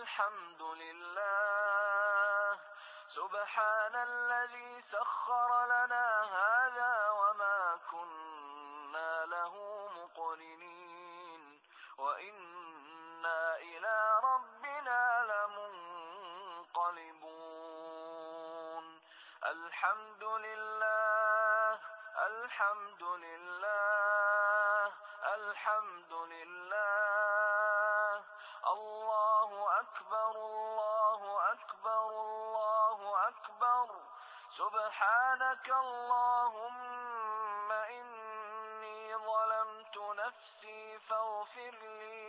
الحمد لله سبحان الذي سخر لنا هذا وما كنا له مقرنين وإنا إلى ربنا لمنقلبون. الحمد لله الحمد لله الحمد لله. الله أكبر الله أكبر الله أكبر. سبحانك اللهم إني ظلمت نفسي فاغفر لي